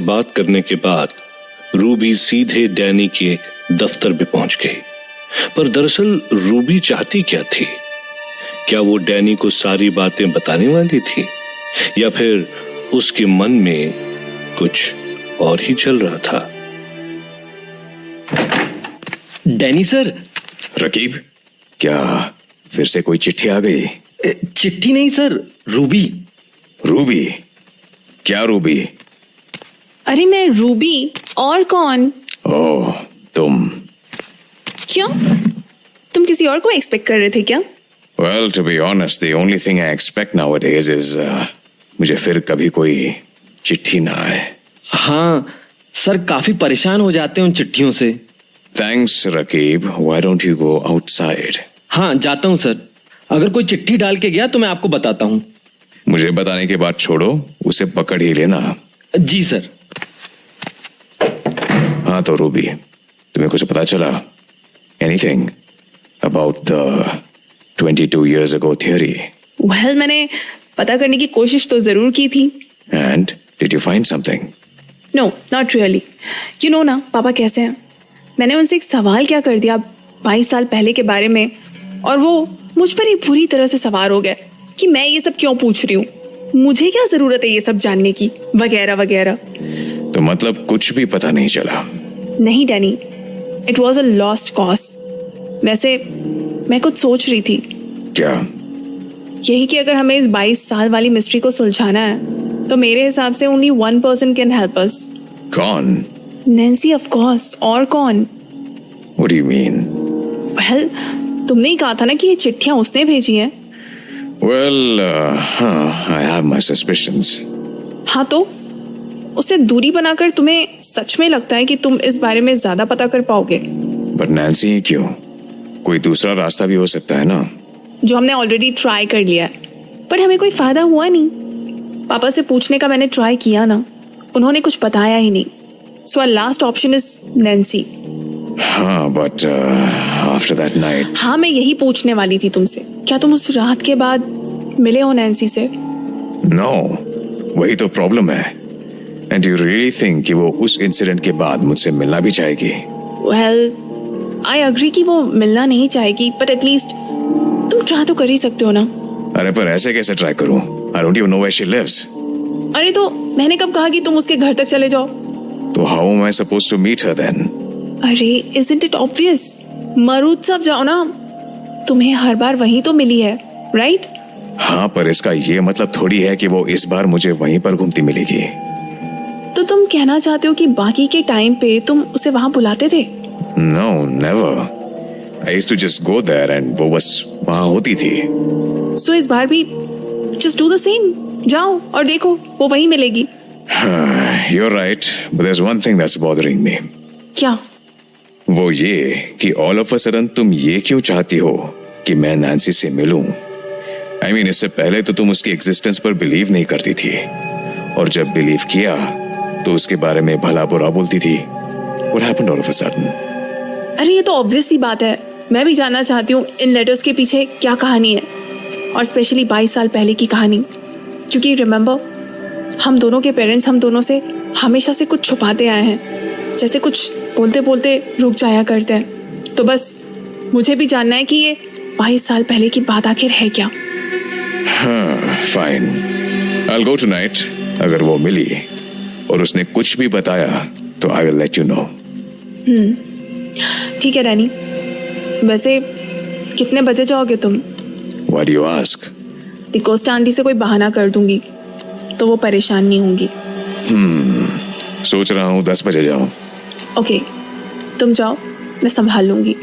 बात करने के बाद रूबी सीधे डैनी के दफ्तर में पहुंच गई। पर दरअसल रूबी चाहती क्या थी? क्या वो डैनी को सारी बातें बताने वाली थी या फिर उसके मन में कुछ और ही चल रहा था? Danny sir. रकीब, क्या फिर से कोई चिट्ठी आ गई? चिट्ठी नहीं सर, रूबी। रूबी? क्या रूबी? अरे मैं रूबी, और कौन? ओह, तुम। क्यों? तुम किसी और को एक्सपेक्ट कर रहे थे क्या? Well, to be honest, the only thing I expect nowadays is मुझे फिर कभी कोई चिट्ठी ना आए। हाँ सर, काफी परेशान हो जाते हैं उन चिट्ठियों से। Thanks, Raqib. Why don't you go outside? हाँ जाता हूँ सर। अगर कोई चिट्ठी डाल के गया तो मैं आपको बताता हूँ। मुझे बताने के बाद छोड़ो, उसे पकड़ ही लेना। जी सर। हाँ तो रूबी, तुम्हें कुछ पता चला? Anything about the 22 years ago theory? Well, मैंने पता करने की कोशिश तो जरूर की थी। And did you find something? No, not really. You know ना पापा कैसे हैं। मैंने उनसे एक सवाल क्या कर दिया 22 साल पहले के बारे में, और वो मुझ पर ही पूरी तरह से सवार हो गए कि मैं ये सब क्यों पूछ रही हूँ, मुझे क्या जरूरत है ये सब जानने की, वगैरह वगैरह। तो मतलब कुछ भी पता नहीं चला? नहीं Danny, it was a lost cause. वैसे मैं कुछ सोच रही थी। क्या? यही कि अगर हमें इस 22 साल वाली मिस्ट्री को सुलझाना है तो मेरे हिसाब से only one person can help us. कौन? Nancy, of course. और कौन? What do you mean? Well, तुमने ही कहा था ना कि ये चिट्ठियां उसने भेजी हैं। Well, I have my suspicions. हाँ तो उससे दूरी बनाकर तुम्हें सच में लगता है कि तुम इस बारे में ज्यादा पता कर पाओगे? But नैन्सी ही क्यों? कोई दूसरा रास्ता भी हो सकता है ना? जो हमने ऑलरेडी ट्राई कर लिया है, पर हमें कोई फायदा हुआ नहीं। पापा से पूछने का मैंने ट्राई किया ना, उन्होंने कुछ बताया ही नहीं। So our last option is Nancy. हाँ, but after that night. हाँ, मैं यही पूछने वाली थी तुमसे। क्या तुम उस रात के बाद मिले हो नैन्सी से? No, वही तो प्रॉब्लम है। And you really think कि वो उस इंसिडेंट के बाद मुझसे मिलना भी चाहेगी? Well, I agree कि वो मिलना नहीं चाहेगी, but at least तुम ट्राई तो कर ही सकते हो ना। अरे पर ऐसे कैसे ट्राई करूं? I don't even know where she lives. अरे तो मैंने कब कहा कि तुम उसके घर तक चले जाओ? तो how am I supposed to meet her then? अरे isn't it obvious? मरुत्सव जाओ ना, तुम्हें हर बार वहीं तो मिली है, राइट? हाँ, पर इसका ये मतलब थोड़ी है कि वो इस बार मुझे वहीं पर घूमती मिलेगी। तो तुम कहना चाहते हो कि बाकी के टाइम पे तुम उसे वहां बुलाते थे? No, never. I used to just go there and वो बस वहां होती थी। So इस बार भी just do the same. जाओ और देखो, वो वहीं मिलेगी। You're right, but there's one thing that's bothering me. क्या? वो ये कि all of a sudden तुम ये क्यों चाहती हो कि मैं नैन्सी से मिलूं? I mean, इससे पहले तो तुम उसकी एग्जिस्टेंस पर बिलीव नहीं करती थी, और जब बिलीव किया तो उसके बारे में भला बुरा बोलती थी। What happened all of a sudden? अरे ये तो ऑब्वियस सी बात है। मैं भी जानना चाहती हूँ इन लेटर्स के पीछे क्या कहानी है, और स्पेशली 22 साल पहले की कहानी। क्योंकि रिमेम्बर, हम दोनों के पेरेंट्स हम दोनों से हमेशा से कुछ छुपाते आए हैं, जैसे कुछ बोलते बोलते रुक जाया करते हैं। तो बस मुझे भी जानना है कि ये 22 साल पहले की बात आखिर है क्या। हाँ, fine. I'll go tonight. अगर वो मिली और उसने कुछ भी बताया तो I will let you know. ठीक है डैनी। वैसे कितने बजे जाओगे तुम? Why do you ask? D'Costa aunty से कोई बहाना कर दूंगी तो वो परेशान नहीं होंगी। सोच रहा हूँ 10 बजे जाऊँ। ओके, तुम जाओ, मैं संभाल लूंगी।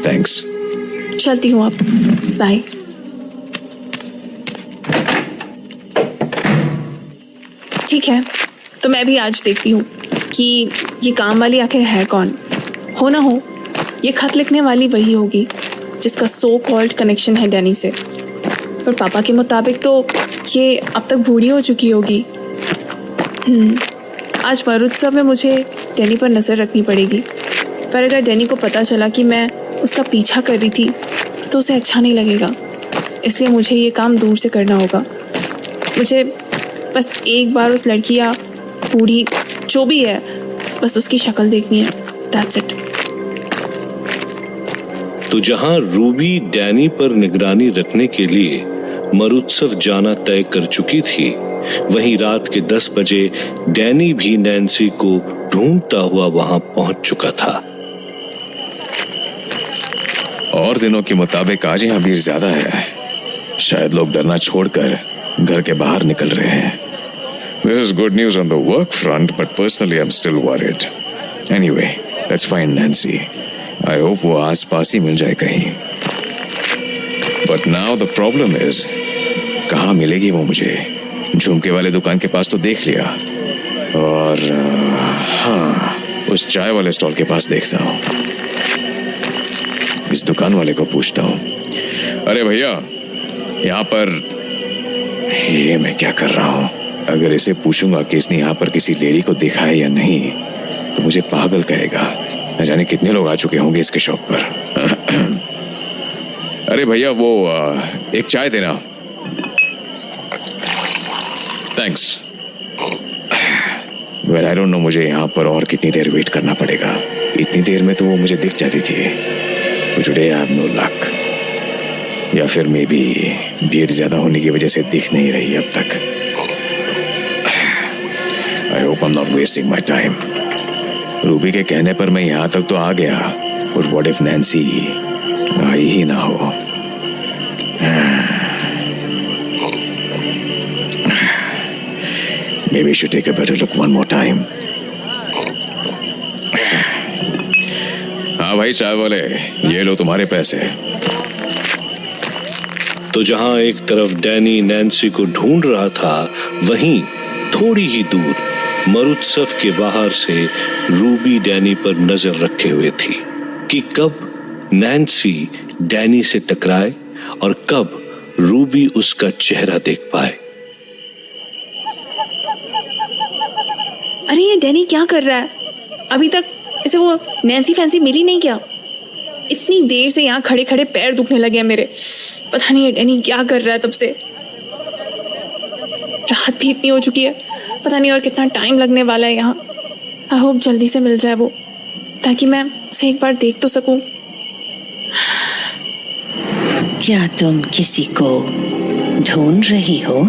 थैंक्स। चलती हूँ अब, बाय। ठीक है, तो मैं भी आज देखती हूँ कि ये काम वाली आखिर है कौन। हो ना हो ये खत लिखने वाली वही होगी जिसका सो कॉल्ड कनेक्शन है डैनी से, पर पापा के मुताबिक तो ये अब तक बूढ़ी हो चुकी होगी। आज मरुत्सव में मुझे डैनी पर नज़र रखनी पड़ेगी, पर अगर डैनी को पता चला कि मैं उसका पीछा कर रही थी तो उसे अच्छा नहीं लगेगा। इसलिए मुझे ये काम दूर से करना होगा। मुझे बस एक बार उस लड़की या बूढ़ी जो भी है, बस उसकी शक्ल देखनी है, दैट्स इट। तो जहां रूबी डैनी पर निगरानी रखने के लिए मरुत्सव जाना तय कर चुकी थी, वहीं रात के 10 बजे डैनी भी नैन्सी को ढूंढता हुआ वहां पहुंच चुका था। और दिनों के मुताबिक आज यहाँ भीड़ ज्यादा है। शायद लोग डरना छोड़कर घर के बाहर निकल रहे हैं। This is good news on the work front, but personally I'm still worried. Anyway, let's find Nancy. I hope वो आस-पास ही मिल जाए कहीं। But now the problem is, कहाँ मिलेगी वो मुझे? झुमके वाले दुकान के पास तो देख लिया, और हाँ, उस चाय वाले स्टॉल के पास देखता हूँ। इस दुकान वाले को पूछता हूँ, अरे भैया, यहाँ पर, ये मैं क्या कर रहा हूँ? अगर इसे पूछूंगा कि इसने यहाँ पर किसी लेडी को देखा है या नहीं, तो मुझे पागल कहेगा। न जाने कितने लोग आ चुके होंगे इसके शॉप पर। अरे भैया, वो एक चाय देना। Thanks. Well, I don't know मुझे यहाँ पर और कितनी देर वेट करना पड़ेगा। इतनी देर में तो वो मुझे दिख जाती थी। Today I have no luck. या फिर मे बी भीड़ ज्यादा होने की वजह से दिख नहीं रही अब तक। I hope I am not wasting my time. Ruby के कहने पर मैं यहाँ तक तो आ गया, और व्हाट इफ नैन्सी आई ही ना हो। Maybe I should take a better look one more time. हाँ भाई चाय वाले, ये लो तुम्हारे पैसे। तो जहां एक तरफ डैनी नैन्सी को ढूंढ रहा था, वहीं थोड़ी ही दूर मरुत्सव के बाहर से रूबी डैनी पर नजर रखे हुए थी कि कब नैन्सी डैनी से टकराए और कब रूबी उसका चेहरा देख पाए। अरे ये डैनी क्या कर रहा है? अभी तक इसे वो नैन्सी फैंसी मिली नहीं क्या? इतनी देर से यहाँ खड़े खड़े पैर दुखने लगे हैं मेरे। पता नहीं ये डैनी क्या कर रहा है तब से। रात भी इतनी हो चुकी है, पता नहीं और कितना टाइम लगने वाला है यहाँ। आई होप जल्दी से मिल जाए वो, ताकि मैं उसे एक बार देख तो सकूं। क्या तुम किसी को ढूंढ रही हो?